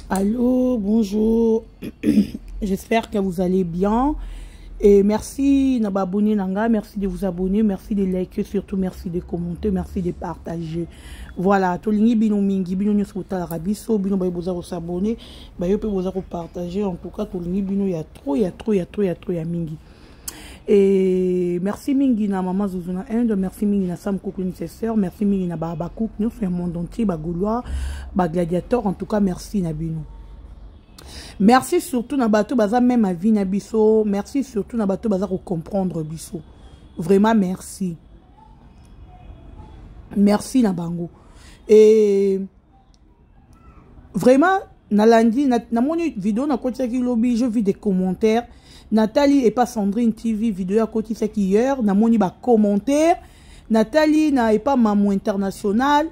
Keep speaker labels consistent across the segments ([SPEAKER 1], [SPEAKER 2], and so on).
[SPEAKER 1] Allô, bonjour. J'espère que vous allez bien. Et merci d'abonner Nanga, merci de vous abonner, merci de liker, surtout merci de commenter, merci de partager. Voilà, tout le monde bino mingi, bino nyos kota rabiso, bino bayo boza s'abonner, bayo pe boza partager. En tout cas, tout le monde bino il y a trop mingi. Et merci mingi na maman Zuzuna Inde, merci mingi na Sam Cook nécessaire, merci mingi na Baba Cook, nous c'est un monde entier, ba Gaulois, ba gladiateur. En tout cas, merci na bino. Merci surtout na bateau baza même à vie na biso, merci surtout na bateau baza pour comprendre biso. Vraiment merci. Merci na bango. Et vraiment na lundi na mon vidéo na côté qui lobby, je vis des commentaires. Nathalie et pas Sandrine TV vidéo à côté c'est hier na moni ba commentaire. Nathalie na et pas maman international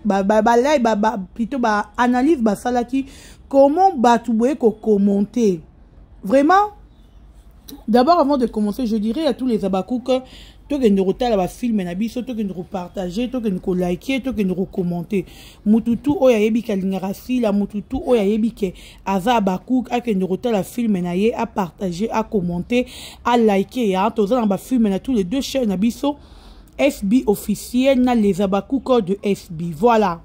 [SPEAKER 1] plutôt ba analyse ba salaki comment batoué ko commenter. Vraiment d'abord avant de commencer je dirais à tous les abakou que toi que nous retala ba film na biso toi que nous partager toi que nous liker toi que nous commenter mututu oya yebi kalingarasi la mututu oya yebi ke aza abakou a que nous retala film na ye à partager à commenter à liker ya toza na ba film na tous les deux chaînes na biso SB officiel na les abakou de SB. Voilà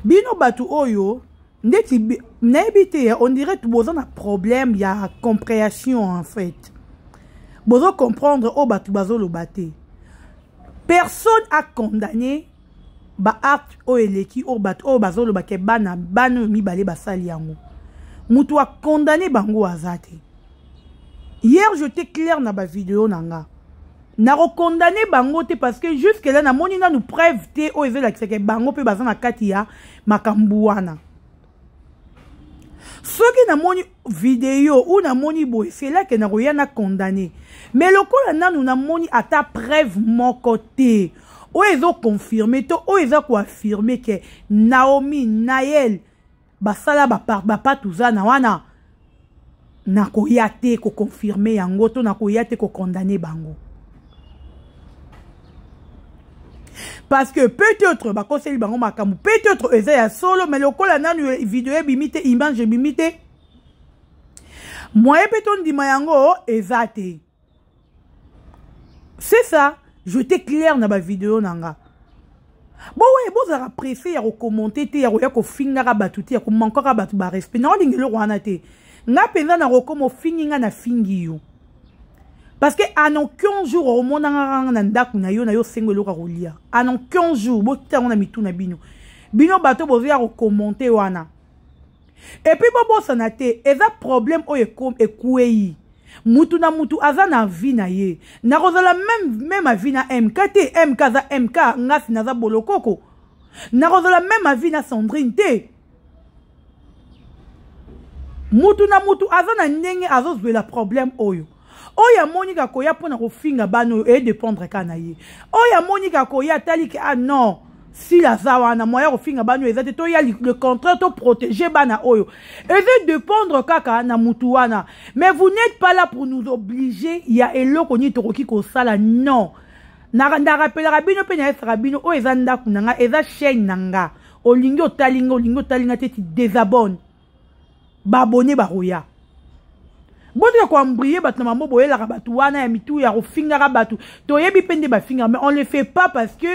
[SPEAKER 1] bino batu oyo ndeti naibite on dirait tout besoin un problème il y a compréhension en fait. Bozo comprendre au batu bazo lo bate. Personne a condamné ba acte o eleki o batu o bazo lo bake bana banu mi balé basali yango. Mutu a condamné bango azate. Hier j'étais clair na ba vidéo nanga. Na recondamné bango te parce que jusque là na moni na nous preuve te o ezela que bango pe bazana kati ya makambuana. Ce qui na moni vidéo ou na moni boy c'est là que na rien a condamné. Mais le coup là nous na moni à ta preuve mon côté. O ezo confirmer to o ezo ko affirmer que Naomi Naël basala ba pas tout ça na wana na ko yate ko confirmer yango to na ko yate ko condamner bango. Parce que peut-être ba conseil bango makamu peut-être eza ya solo mais le kola nanu vidéo bimite image bimite moi peton di mayango ezate. C'est ça, je t'ai clair na ba vidéo nanga. Bon ouais, bon ça apprécier ya commenter te ya ko fingara batuti ya ko mankora batu ba respect na lingelo wana te. Nga penza na rokomo finginga na fingiyo. Parce que en aucun jour au monde na ndaku na yo sengelo ka rolia. En aucun jour bo tanga na mitu na bino. Bino bato bozo ya commenter wana. Et puis bobo sanate eza problème o ekouei. Mutu na mutu aza na vie na ye. Na rozala même vie na MK te MK za MK ngasi na za bolokoko. Na rozala même vie na Sandrine te. Mutu na mutu aza na ndenge azozwe la problème oyo. Oya monika koya pona ko finga bano et dépendre kana ye. Oya monika koya tali que ah non, si la zawana moya ko finga bano ezate to ya le contrat to protéger bana oyo. Et de dépendre kaka na mutu wana. Mais vous n'êtes pas là pour nous obliger, il y a eloko ni toroki ko sala non. Na rappelera bino pe na esra bino o ezanda kunanga eza chaîne nanga. Olingo talinga te ti désabonne. Ba abonné ba roya. Bote ko ambrier bat na mambo boyela ka batu wana ya mitu ya rofinga ka batu to yebi pende ba finga mais on le fait pas parce que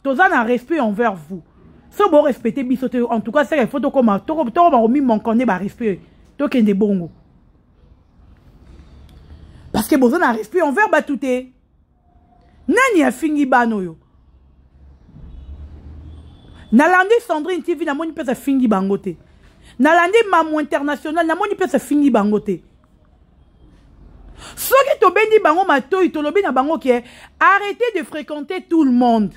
[SPEAKER 1] toza na respect envers vous. So bo respecter bisote en tout cas c'est il faut to comme to ba remis mon connait ba respect to kende bongo. Parce que boza na respect envers batute. Nani a fingi bano yo. Na landi Sandrine TV na moni pesa fingi bangote. Na landi maman international na moni pesa fingi bangote. Ce qui te béni bango matoi to lobi na bango qui est arrêtez de fréquenter tout le monde.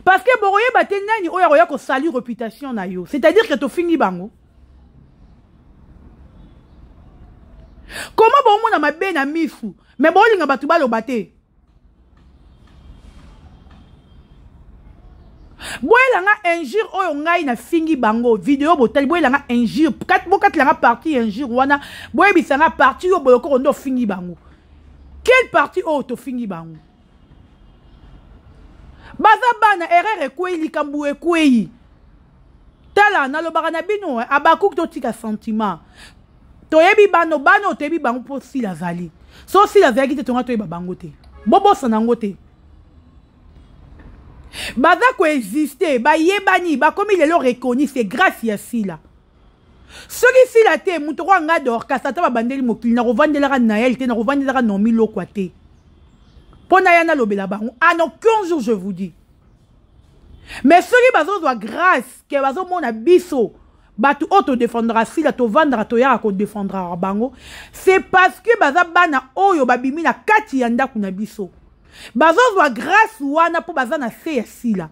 [SPEAKER 1] Parce que boroye batenani oya roya ko sali réputation na yo. C'est-à-dire que to fini bango. Comment bon na mabe na mifu mais bolinga batu balo baté. Boyela nga injure oyo ngai na fingi bango vidéo botali boyela nga injure kat la partie injure wana boyebi sanga partie yo boyoko ndo fingi bango. Quelle partie o to fingi bango? Baza bana erreur ekwei likambu ekwei. tala na lobaka na bino abakuki totika sentiment toyebi bano toyebi bango mpo sila azali so sila azalaki te tonga toyeba bango te bobosana yango te baza koexiste bayebani bakomi lelo reconi c'est grâce ya sila soki sila te moto ko anga dorkasa ata babandeli mokili nakovandelaka nael te nakovandelaka nomi lokwa te mpo na ya nalobela bango en aucun jour je vous dis mais soki bazozwa grâce ke bazomona biso bato oyo todefendra sila tovandaka toyaka kodefendra bango c'est parce que baza bana oyo babimi na kati ya ndako na biso bazozwa grâce wana mpo baza na se ya sila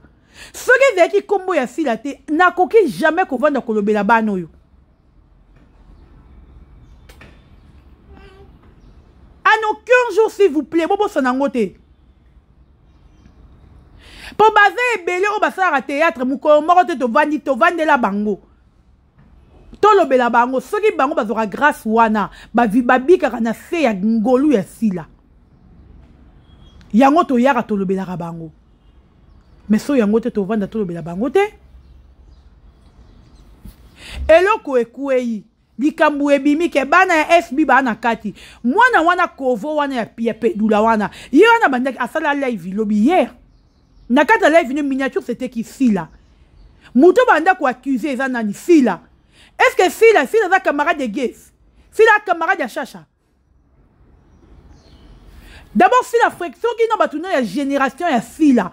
[SPEAKER 1] soki ezalaki nkombo ya sila te nakoki jamais kovanda kolobela bana oyo en aucun jour s'il vous plaît bobosana yango te po baza ebele oyo basalaka théâtre mokolo moko te tovandela bango tolobela bango soki bango bazwaka grâce wana babikaka na se ya ngolu ya sila yango toyaka tolobelaka bango mais so yango te tovanda tolobela bango te eloko ekwei likambo ebimi ke bana ya FB bana kati mwana wana kovo wana ya pedula wana ye wana bandaki asala live lobi hier na kata live ne miniature c'était qui sila muto banda ko accuser eza nani sila est-ce que sila za camarade de guess sila camarade ya chacha d'abord sila fréquentation qui na batuna ya génération ya sila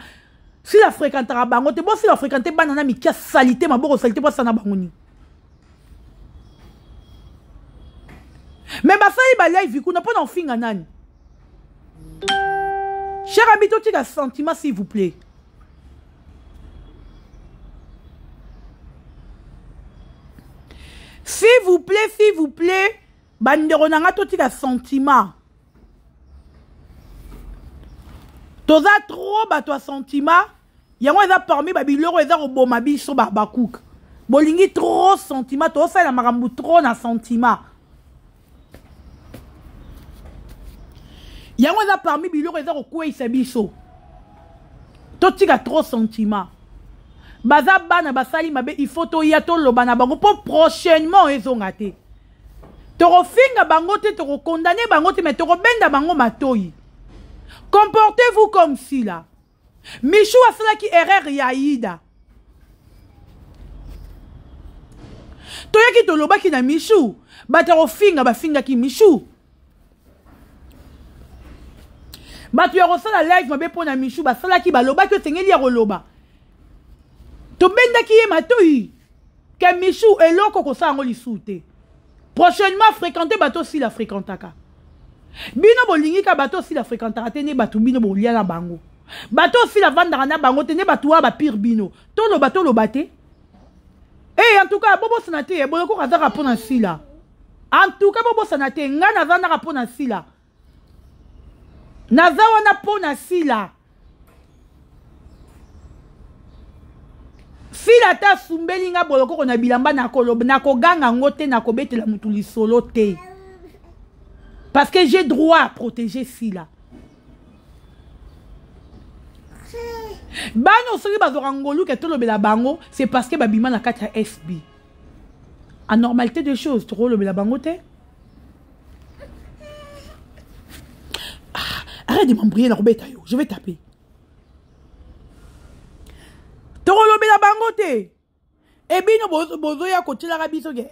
[SPEAKER 1] fréquentera bango te bon sila fréquenter bana na mikia salité maboko salité po sana bangoni mais basali ba live kuna pona ofinga nani cher ami totika sentiment s'il vous plaît s'il vous plaît bandero nanga totika sentiment toza trop bato sentiment yango eza parmi babiloko eza koboma biso bakuka bolingi trop sentiment tosala makambo trop na sentiment yango eza parmi biloko eza kokweyisa biso totika trop sentiment baza bana basali mabe il faut toya toloba na bango mpo prochainement ezonga te tokofinga bango te tokokondane bango te mais tokobenda bango matoi comportez-vous comme si là Michou asalaki erreur ya Aïda toyaki tolobaki na Michou bata kofinga bafingaki Michou bato ya kosala live mabe mpo na Michou basalaki balobaki osengeli ya koloba tobendaki ye matoi ke Michou eloko kosala yango lisu te prochainement fréquenter bato si la fréquentaka bino bolingi ka bato si la fréquentaka te ne bato bino bolia na bango bato si la vandaka na bango te ne bato wa ba pire bino toloba te en tout cas bobo sanate boloko kazaka pona sila en tout cas bobo sanate nga nazana ka pona sila naza wana pona sila sila ta sumbeli nga boloko kona bilamba na koloba na koganga ngote na kobetela mutu lisolo te parce que j'ai droit à protéger sila bano soki bazora ngolu ke tolobela bango c'est parce que babima na kati ya SB en normalité des choses tolobela bango te arrête de m'embrouiller na robeta yo je vais taper tolobela bango te et bino bozo ya kotelaka biso ke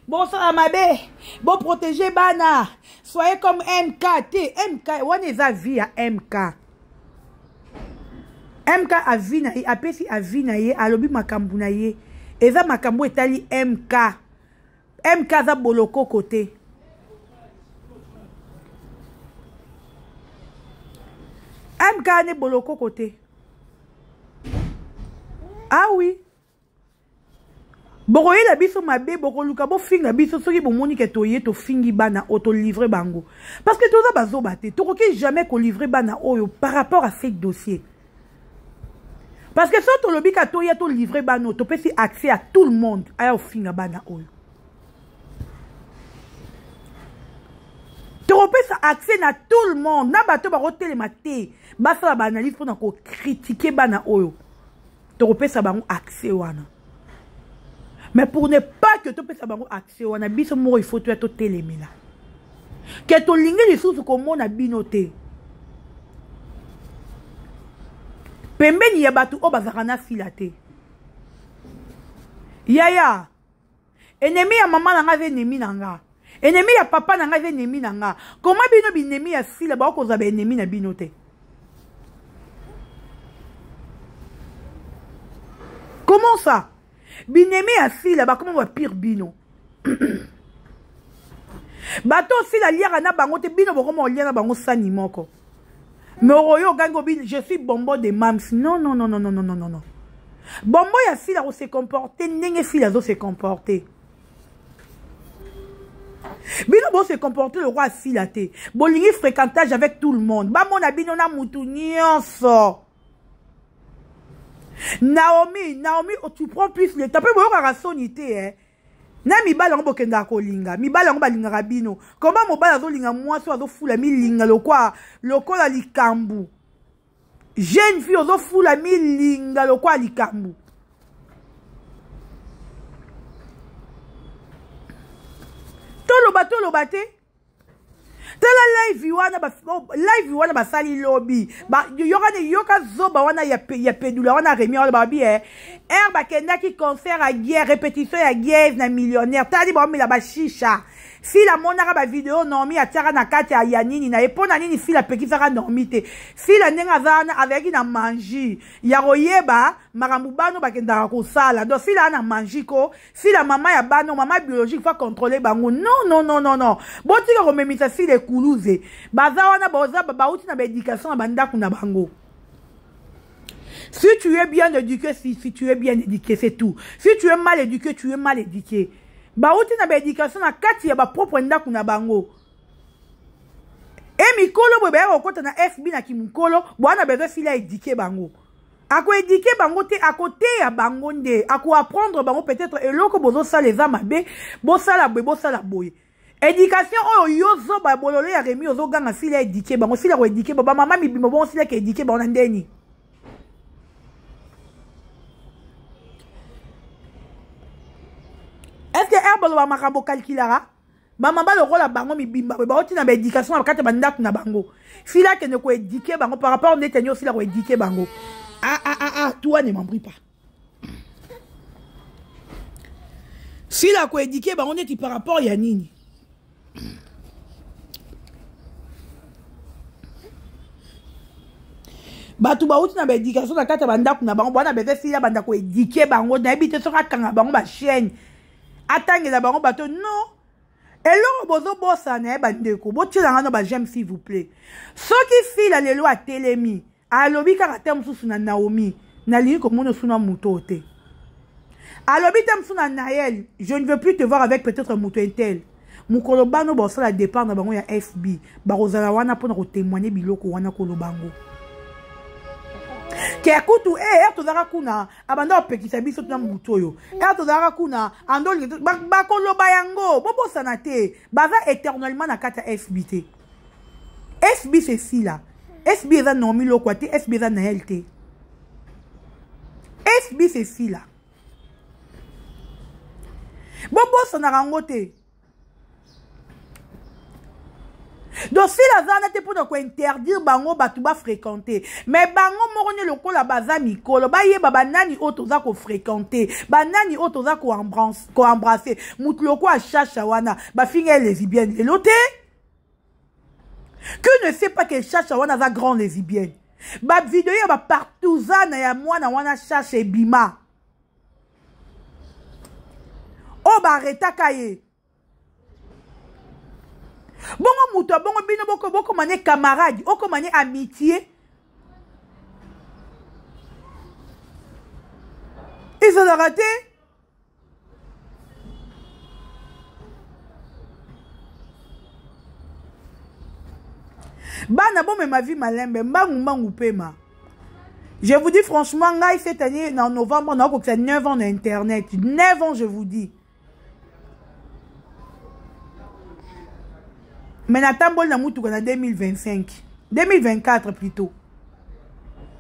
[SPEAKER 1] bonsoir mabe bon protéger bana soyez comme MK te MK wana eza vie ya MK MK avi na ye apesi avi na ye alobi makambo na ye eza makambo etali MK za boloko kote MK ne boloko kote ah oui bokoye la biso mabe bokoluka bofinga biso soki bomoni ke toye tofingi bana auto livrer bango parce que toza bazoba te tokoki jamais ko livrer bana oyo par rapport à ce dossier. Parce que si tu as dit que tu livrer bano, tu peux accès à tout le monde à finga bana oyo. Tu peux accès à tout le monde. Na bato ba télématé, ba sa ba analyse pour na ko critiquer bana oyo. Tu peux ça bango accès wana. Mais pour ne pas que tu puisses avoir accès, on a biso mort, il faut tout être télémé là. Que tu lingues les sources comme on a binoté. Pembeni ya batu o bazarana filate. Yaya. Ennemi ya maman nanga ve ennemi nanga. Ennemi ya papa nanga ve ennemi nanga. Comment bino binemi ya fila ba ko zabe ennemi na binote. Comment ça? Binemi ya fila ba comment va pire bino. Bato fila liara na bango te bino boko mo liara bango sani moko. Mais Royo Gango bin, je suis Bombo de Mams. Non, non, non, non, non, non, non, non, non. Bombo ya fila o se comporter, nenge fila zo se comporter. Bino bo se comporter le roi filate. Bolingi fréquentage avec tout le monde. Ba mon abino na mutu nyonso. Naomi, oh, tu prends plus le temps. Peu boyo ka sonité hein. Na mibala ngo bokenda ko linga. Mibala ngo balinga rabino. Comment mobala zo linga moi so azo fula mi linga lokola likambu. Jeune fille ozo fula mi linga lokola likambu. Tolo bate. Tala live wana basali lobby. Ba yoka zoba wana ya pedula wana remi wana babi ba kenda ki concert à guerre répétition ya guerre na millionnaire. Tali ba mi la ba shisha. Si la monaka ba vidéo normi atara na kati ya yanini na epona nini si la pekisaka normité. Si la ndenga zana avec na manji. Ya royeba makambu bano bakenda ko sala. Donc si la na manji ko, si la maman ya bano maman biologique faut contrôler bango. Non non non non non. Boti ko memisa si le kuluze. Baza wana boza ba uti na éducation banda kuna bango. Si tu es bien éduqué, si tu es bien éduqué, c'est tout. Si tu es mal éduqué, tu es mal éduqué. Ba uti na éducation na kati ya ba propre ndaku na bango. E mikolo bwe ba okota na FB na kimukolo, bwana bezo fila éduqué bango. Ako éduqué bango te à côté ya bango nde, ako apprendre bango peut-être eloko bozo sa les amabe, bo sala boye. Éducation oyo yozo ba bololo ya remi ozo ganga fila éduqué bango, fila ko éduqué ba maman mibimo bon fila ke éduqué ba ndeni. Est-ce que herbalo ba makambo calculara? Ba mamba le rôle bango mibimba ba oti na ba éducation na kata banda na bango. Fila ke ne ko éduquer bango par rapport netenyo fila ko éduquer bango. Toi ne m'embrouille pas. Fila ko éduquer bango neti par rapport ya nini? Batu ba oti na ba éducation na kata banda na bango bwana bebe fila banda ko éduquer bango na ebite so ka kanga bango ba chaîne. Attendez la baron bateau, non. Et là, bozo bossa ne bandeko. Boti la ngano ba j'aime s'il vous plaît. Ce qui fait la lelo a telemi. A lobi karatem sous na Naomi. Na li ko mono suna mutote. A lobi tem suna Naël. Je ne veux plus te voir avec peut-être muto intel. Mukolobano bossa la dépend na bango ya FB. Ba rozala wana pona ko témoigner biloko wana kolobango. Ke kutu to zaka kuna abanda opekisa biso tuna mutoyo to zaka kuna andoli ba koloba yango bobo sanate baza éternellement na kata FBT FB c'est si là FB eza nomi lokwate FB eza na LT FB c'est si là bobo sanaka ngote. Donc si la zone était pour nous interdire bango batuba fréquenter mais bango morone loko la baza mikolo ba ye baba nani otoza ko fréquenter banani otoza ko embrasser mutu loko a chacha wana ba finga lesbienne et l'autre que ne sait pas que chacha wana va grand lesbienne ba vidéo ya ba partout na ya mwana wana chacha bima o ba retaka ye. Bongo muto bongo bino boko mané camarade, oko mané amitié. Ils ont raté. Bana bon mais ma vie malembe mbangu pema. Je vous dis franchement, cette année en novembre on a encore 9 ans d'internet, 9 ans je vous dis. Mais n'attendons na mutu en 2025. 2024 plutôt.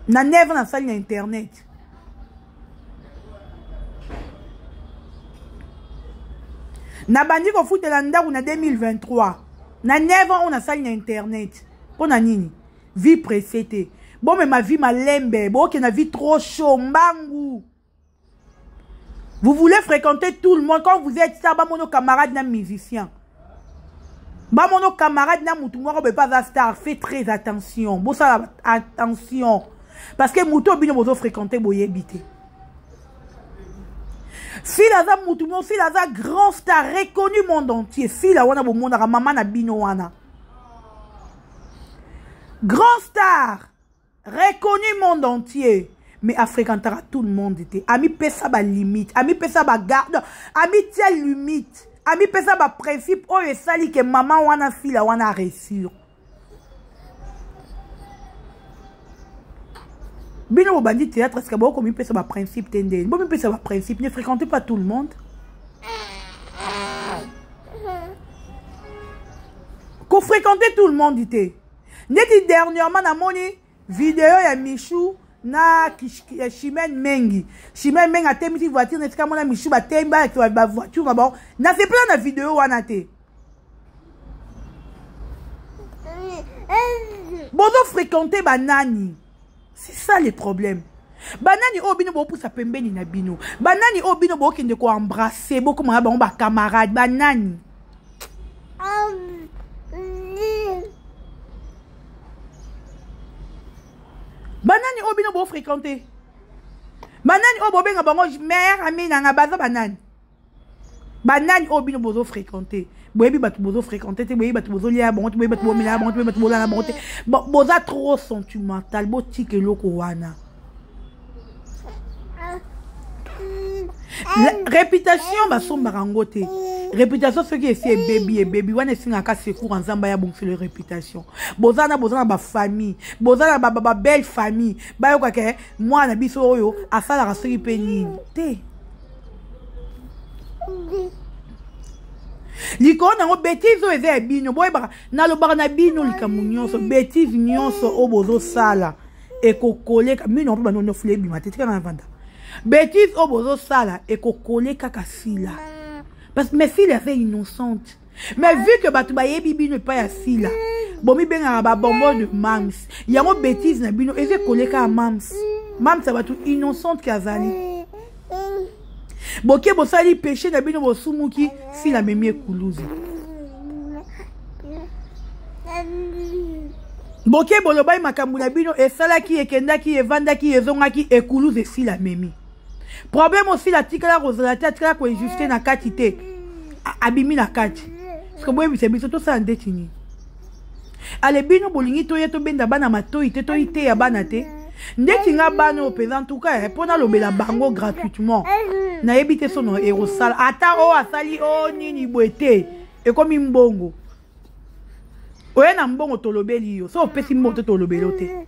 [SPEAKER 1] Na 9 ans na salle internet. Na bandi ko futela ndaku na 2023. Na 9 ans on a sali na internet. Pour na nini? Vie précédée. Bon mais ma vie malembe. Bon qui na vie trop chaud. Mbangu. Vous voulez fréquenter tout le monde. Quand vous êtes ça, bah mon camarade na musicien. Bah mon camarade na moutou moi pas la star. Faites très attention. Bon ça attention. Parce que moutou bino bozo fréquenter boye habiter. Si la za moutou mo si la za grand star reconnu monde entier. Si la wana bo monde ra maman na bino wana. Grand star reconnu monde entier. Mais à fréquenter tout le monde était. Ami pesa ba limite. Ami pesa ba garde. Ami tia limite. Ami pesa ba principe. Oh et sali que maman wana fila wana réussir. Bino au bandit théâtre est-ce que bon comme pesa ba principe tende. Bon pesa ba principe. Ne fréquentez pas tout le monde. Qu'on fréquenter tout le monde était. Neti dernièrement na moni vidéo ya Michou. Na Chimène Mengi. Chimène Mengi a temisi voiture. N'est-ce que mon ami Michou va temba avec la voiture. Na fait plein de vidéos wanate. Bozo fréquenter banani. C'est ça le problème. Banani obino bo pour sa pembeni na bino. Banani obino bo kende ko embrasser. Beaucoup ma ba camarade. Banani. Banani obino bo fréquenter. Banani obo benga bango mère ami na baza banani. Banani obino bozo fréquenter. Boyebi batu bozo fréquenter te boyebi batu bozo lia bon te boyebi batu bo mena bon te boyebi batu bo la bon te. Boza trop sentimental bo tike loko wana. Réputation ba somba rangote. Réputation ce qui est fait baby et baby wana singa ka secours en zamba ya bon c'est leur réputation. Bozana ba famille, bozana ba belle famille. Ba yo ka moi na biso oyo asala ka soki peni te. Liko na ngo bêtise o eze bino boy ba na lo ba na bino likamu nyonso bêtise nyonso o bozo sala e kokole ka mino ba no flebi matete kana vanda. Bêtise au bozo sala et kokole kaka sila. Parce que mes filles étaient innocentes. Mais vu que Batouba Bibi ne pas ya sila. Bomi ben a bonbon de mams. Il y a une bêtise na bino et fait coller ka mams. Mams ça va tout innocente kazali. Boké bo sali péché na bino bo sumuki si la memie kuluzi. Boké boloba makambu na bino et sala ki ekenda ki evanda ki ezonga ki ekuluzi si la memie. Problème aussi la tika la rosala tika ko injuste na katite abimi na kati parce que boye c'est biso to ça ndetini ale bino bolingi to yeto benda bana matoi te to ite ya bana te ndeti nga bana o pesa en tout cas pona lobela bango gratuitement na yebite sono erosala ata o asali o nini boete e komi mbongo oye na mbongo tolobeli yo so pesi mbote tolobelo te.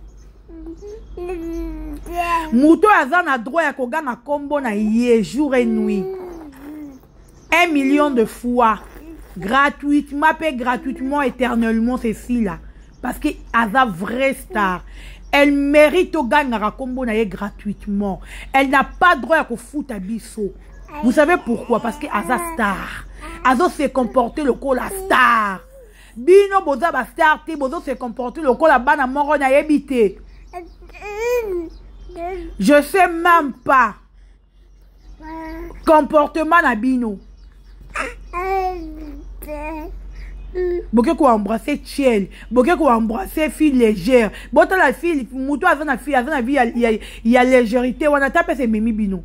[SPEAKER 1] Mouto aza na droit ya koganga kombo na ye jour et nuit 1 million de fois gratuitement gratuitement éternellement ceci là parce que aza vraie star elle mérite koganga kombo na ye gratuitement elle n'a pas droit à ko fouta biso. Vous savez pourquoi? Parce que aza star azo se comporter le ko la star bino boza ba star te bozo se comporter le ko la bana moro na yebite. Je sais même pas comportement na bino. Boke ko embrasser Thiel, boke ko embrasser fille légère. Bota la fille, mouto aza na vie il y a légèreté, wana tape se memi bino.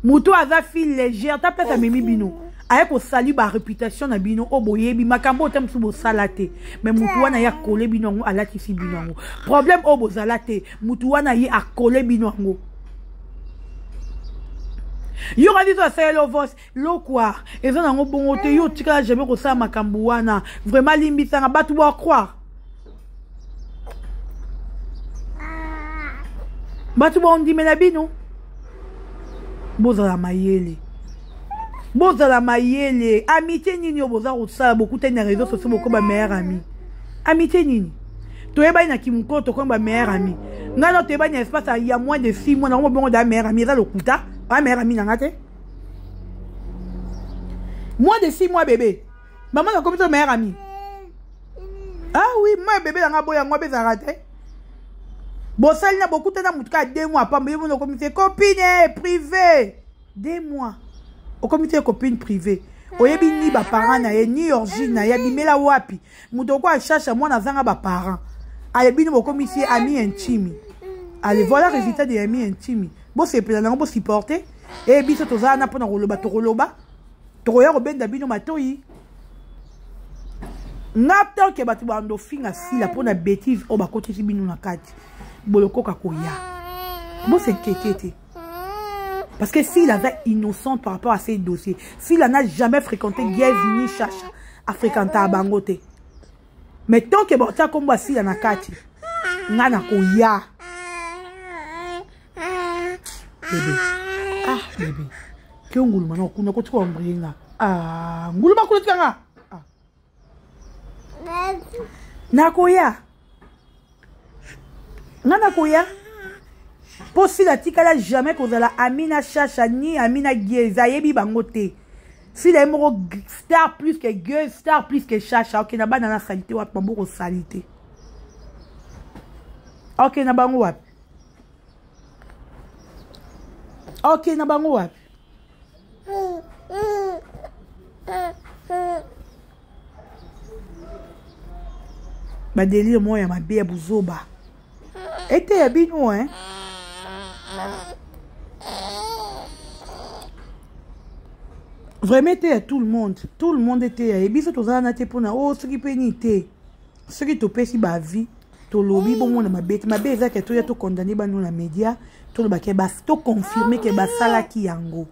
[SPEAKER 1] Mouto aza fille légère, tape se memi bino. Aye ko sali ba réputation na bino oboyebi makambo tem su bo salate mais mutu wana ya kole bino ngo alati si bino ngo problème obo zalate mutu wana yi akole bino ngo yo radi to sa lo vos lo quoi ezo na ngo bongo te yo tika jamais ko sa makambo wana vraiment limbisa nga batu ba croire batu ba on dit mais na bino boza la mayele. Bozala mayele, amitié nini oboza kosala beaucoup te na réseaux sociaux beaucoup ba meilleur ami. Amitié nini? Toyeba ina kimuko to komba meilleur ami. Ngano toyeba ina espace il y a moins de 6 mois na mo bongo da meilleur ami za lokuta, ba meilleur ami na ngate. Moins de 6 mois bébé. Maman a comme ton meilleur ami. Ah oui, moi bébé dans la boya moi bébé raté. Bon ça il y a beaucoup de temps à 2 mois pas mais mon comité copine privée. 2 mois. Au comité copine privée. Oyebi ni ba parents na ye ni origine na ye bimela wapi. Mutoko a cherche moi na zanga ba parents. Ayebi no comité ami intime. Allez voilà le résultat des amis intimes. Bon c'est plein na bon supporter. Et biso toza na pona roloba to roloba. To ya robenda bino matoyi. N'attend que batu bando finga si la pona bêtise o ba côté si bino na kati. Boloko kakoya. Bon c'est inquiété. Parce que s'il avait innocente par rapport à ces dossiers, s'il n'a jamais fréquenté Guez ni Chacha, a fréquenté à Bangote. Mais tant que bon, ça comme voici il y en a 4. Nana koya. Bébé. Ah bébé. Que ngulu mana kuna ko tko mbringa. Ah ngulu makulu tkanga. Ah. Nakoya. Nana koya. Possible la tika jamais qu'on a la Amina Chacha ni Amina Gueza yebi bangote. Si les mots star plus que Guez, star plus que Chacha, ok na ba na salité wa pamboko salité. Ok na bango wa. Ok na bango wa. Ba délire moi ya mabe ya buzoba. Était ya bino hein. Vraiment était à tout le monde était et biso tozana te pona oh ce qui pénité ce qui te pèse ba vie to lobby bon na mabete mabeza que to ya to condamner ba nous na média to ba ke ba to confirmer que ba sala ki yango